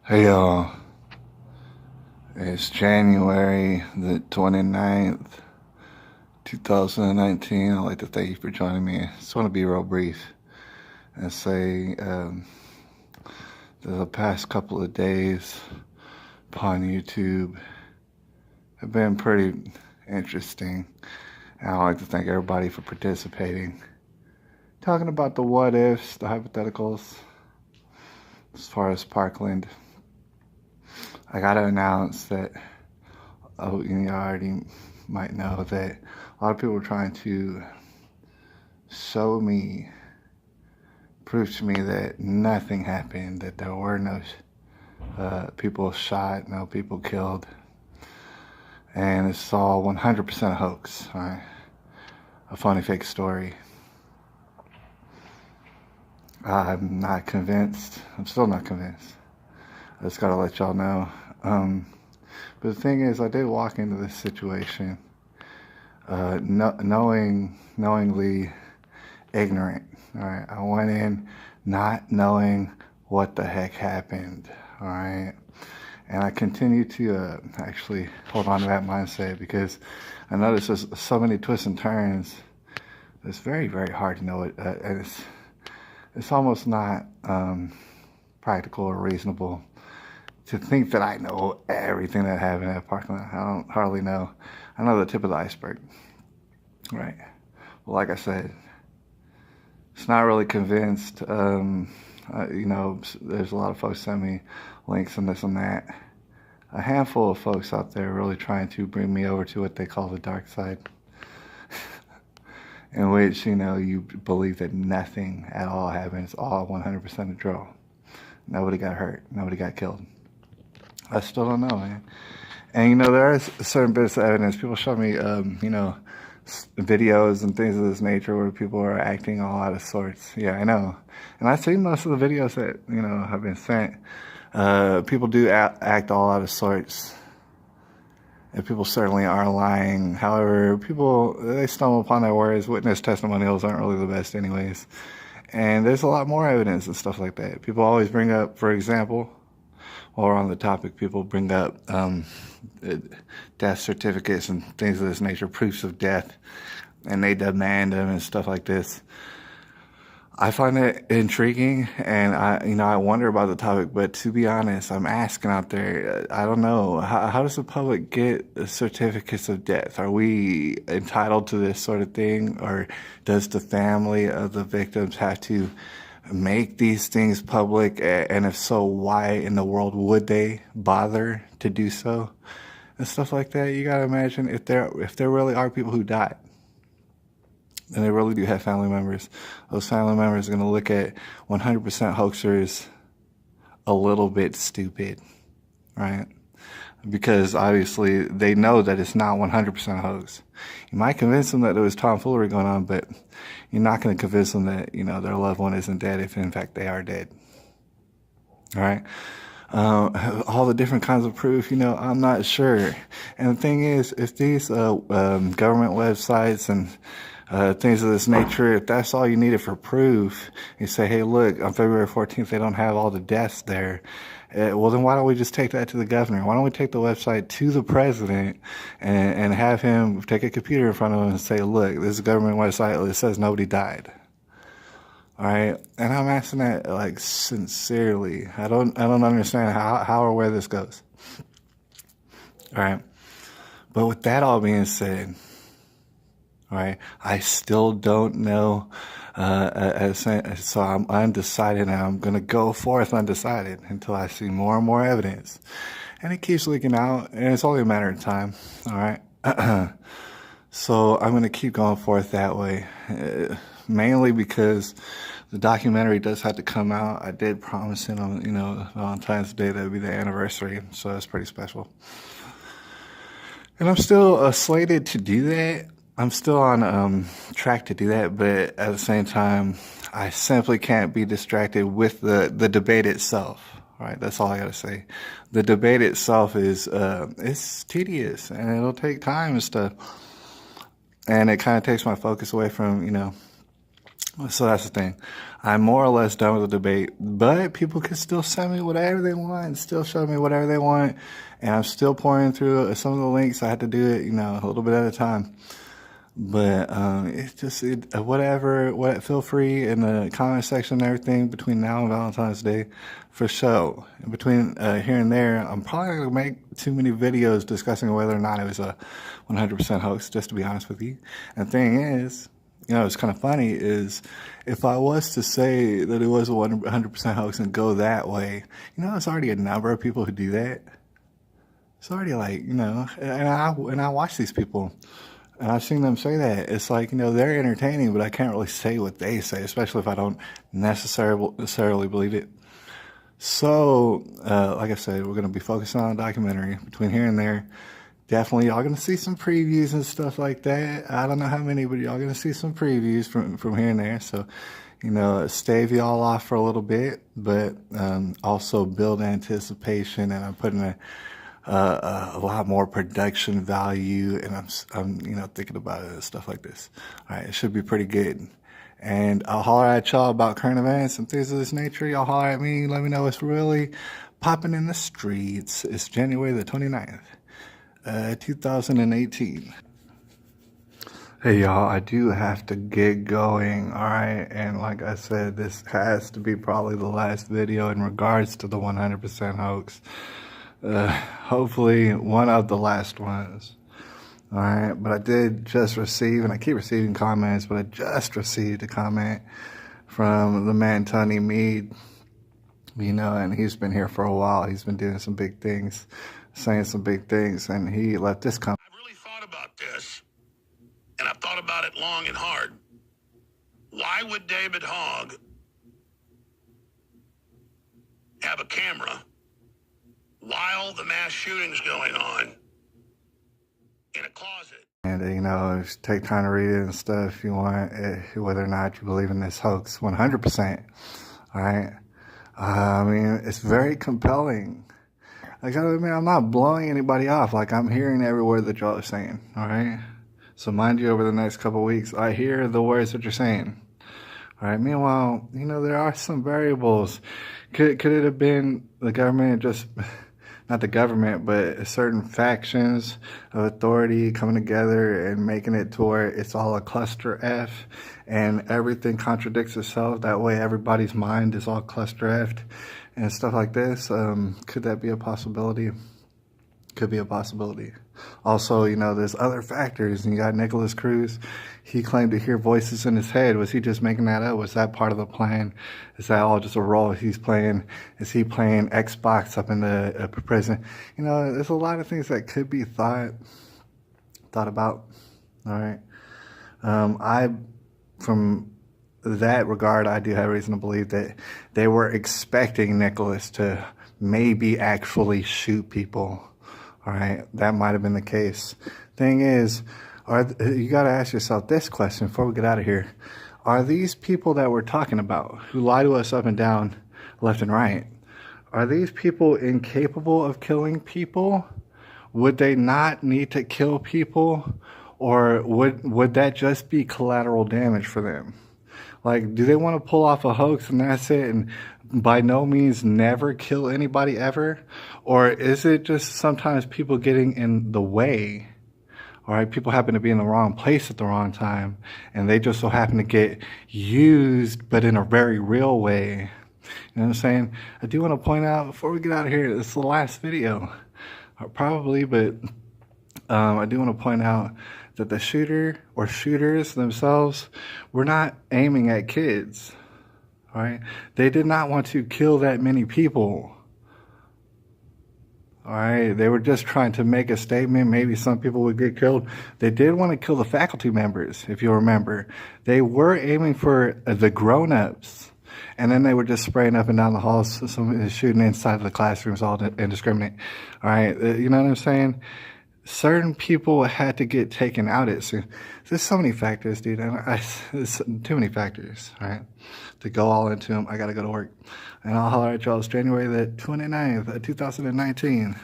Hey y'all, it's January the 29th, 2019. I'd like to thank you for joining me. I just want to be real brief and say the past couple of days upon YouTube have been pretty interesting. And I'd like to thank everybody for participating. Talking about the what ifs, the hypotheticals, as far as Parkland. I gotta announce that, you already might know that a lot of people are trying to show me, prove to me that nothing happened, that there were no people shot, no people killed, and it's all 100% a hoax, right? A phony fake story. I'm not convinced. I'm still not convinced. I just gotta let y'all know. But the thing is, I did walk into this situation knowingly ignorant. All right, I went in not knowing what the heck happened. All right, and I continue to actually hold on to that mindset because I notice there's so many twists and turns. It's very, very hard to know it, and it's almost not practical or reasonable to think that I know everything that happened at Parkland. I don't hardly know. I know the tip of the iceberg, right? Well, like I said, it's not really convinced. There's a lot of folks send me links and this and that. A handful of folks out there really trying to bring me over to what they call the dark side, in which, you believe that nothing at all happened. It's all 100% a draw. Nobody got hurt. Nobody got killed. I still don't know, man. And, there is certain bits of evidence. People show me, videos and things of this nature where people are acting all out of sorts. Yeah, I know. And I've seen most of the videos that, have been sent. People do act all out of sorts. And people certainly are lying. However, they stumble upon their words. Witness testimonials aren't really the best anyways. And there's a lot more evidence and stuff like that. People always bring up, for example, while we're on the topic, people bring up death certificates and things of this nature, proofs of death, and they demand them and stuff like this. I find it intriguing, and I wonder about the topic. But to be honest, I'm asking out there. I don't know how does the public get certificates of death? Are we entitled to this sort of thing, or does the family of the victims have to make these things public? And if so, why in the world would they bother to do so? And stuff like that. You gotta imagine if there really are people who died, and they really do have family members, those family members are gonna look at 100% hoaxers a little bit stupid, right? Because obviously they know that it's not 100% hoax. You might convince them that there was tomfoolery going on, but you're not going to convince them that, their loved one isn't dead if in fact they are dead. All right? All the different kinds of proof, I'm not sure. And the thing is, if these government websites and things of this nature, if that's all you needed for proof, you say, hey, look, on February 14th, they don't have all the deaths there. Well, then why don't we just take that to the governor? Why don't we take the website to the president and have him take a computer in front of him and say, look, this is a government website that says nobody died. All right. And I'm asking that like sincerely. I don't understand how or where this goes. All right. But with that all being said, all right, I still don't know. So I'm undecided, and I'm going to go forth undecided until I see more and more evidence. And it keeps leaking out, and it's only a matter of time. All right. So I'm going to keep going forth that way, mainly because the documentary does have to come out. I did promise it on, Valentine's Day, that would be the anniversary. So that's pretty special. And I'm still slated to do that. I'm still on track to do that, but at the same time, I simply can't be distracted with the debate itself. All right, that's all I gotta say. The debate itself is it's tedious, and it'll take time and stuff, and it kind of takes my focus away from So that's the thing. I'm more or less done with the debate, but people can still send me whatever they want and still show me whatever they want. And I'm still pouring through some of the links. I had to do it, a little bit at a time. But it's just whatever. Feel free in the comment section and everything between now and Valentine's Day, for sure. In between here and there, I'm probably not gonna make too many videos discussing whether or not it was a 100% hoax. Just to be honest with you. And the thing is, it's kind of funny is if I was to say that it was a 100% hoax and go that way, there's already a number of people who do that. It's already like, and I watch these people. And I've seen them say that. It's like, they're entertaining, but I can't really say what they say, especially if I don't necessarily believe it. So, like I said, we're going to be focusing on a documentary between here and there. Definitely, y'all going to see some previews and stuff like that. I don't know how many, but y'all going to see some previews from here and there. So, stave y'all off for a little bit, but also build anticipation. And I'm putting a lot more production value, and I'm thinking about it and stuff like this. All right, it should be pretty good. And I'll holler at y'all about current events and things of this nature. Y'all holler at me, let me know what's really popping in the streets. It's January the 29th, 2018. Hey y'all, I do have to get going, all right? And like I said, this has to be probably the last video in regards to the 100% hoax. Hopefully one of the last ones. All right, but I did just receive, and I keep receiving comments, but I just received a comment from the man Tony Mead, and he's been here for a while. He's been doing some big things, saying some big things, and he left this comment. I've really thought about this, and I've thought about it long and hard. Why would David Hogg have a camera while the mass shooting's going on in a closet? And, take time to read it and stuff if you want, whether or not you believe in this hoax 100%. All right. I mean, it's very compelling. Like, I'm not blowing anybody off. Like, I'm hearing every word that y'all are saying. All right. So mind you, over the next couple of weeks, I hear the words that you're saying. All right. Meanwhile, there are some variables. Could it have been the government just... Not the government, but certain factions of authority coming together and making it to where it's all a cluster F and everything contradicts itself. That way everybody's mind is all cluster F'd and stuff like this. Could that be a possibility? Could be a possibility. Also, there's other factors. And you got Nicholas Cruz. He claimed to hear voices in his head. Was he just making that up? Was that part of the plan? Is that all just a role he's playing? Is he playing Xbox up in the prison? There's a lot of things that could be thought about. All right. From that regard, I do have reason to believe that they were expecting Nicholas to maybe actually shoot people. All right, that might have been the case. Thing is, you got to ask yourself this question before we get out of here. Are these people that we're talking about, who lie to us up and down, left and right, are these people incapable of killing people? Would they not need to kill people? Or would that just be collateral damage for them? Like, do they want to pull off a hoax and that's it, and by no means never kill anybody ever? Or is it just sometimes people getting in the way? All right, people happen to be in the wrong place at the wrong time, and they just so happen to get used, but in a very real way. You know what I'm saying? I do want to point out, before we get out of here, this is the last video, probably, but I do want to point out that the shooter or shooters themselves were not aiming at kids. All right, they did not want to kill that many people. All right, they were just trying to make a statement. Maybe some people would get killed. They did want to kill the faculty members, if you remember. They were aiming for the grown-ups, and then they were just spraying up and down the halls, some shooting inside of the classrooms, all indiscriminate. All right, you know what I'm saying? Certain people had to get taken out. There's so many factors, dude. There's too many factors, all right, to go all into them. I got to go to work. And I'll holler at y'all. It's January the 29th, 2019.